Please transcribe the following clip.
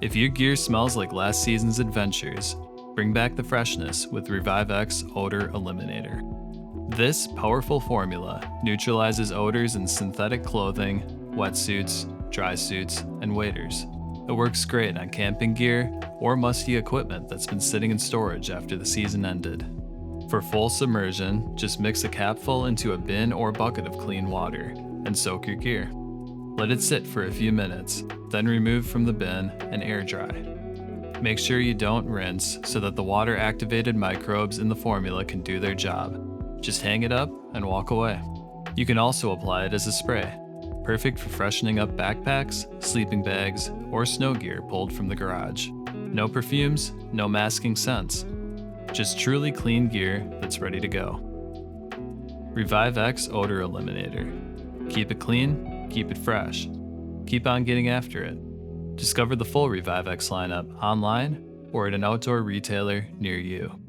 If your gear smells like last season's adventures, bring back the freshness with Revivex Odor Eliminator. This powerful formula neutralizes odors in synthetic clothing, wetsuits, dry suits, and waders. It works great on camping gear or musty equipment that's been sitting in storage after the season ended. For full submersion, just mix a capful into a bin or bucket of clean water and soak your gear. Let it sit for a few minutes, then remove from the bin and air dry. Make sure you don't rinse so that the water-activated microbes in the formula can do their job. Just hang it up and walk away. You can also apply it as a spray, perfect for freshening up backpacks, sleeping bags, or snow gear pulled from the garage. No perfumes, no masking scents. Just truly clean gear that's ready to go. Revivex Odor Eliminator. Keep it clean, keep it fresh. Keep on getting after it. Discover the full Revivex lineup online or at an outdoor retailer near you.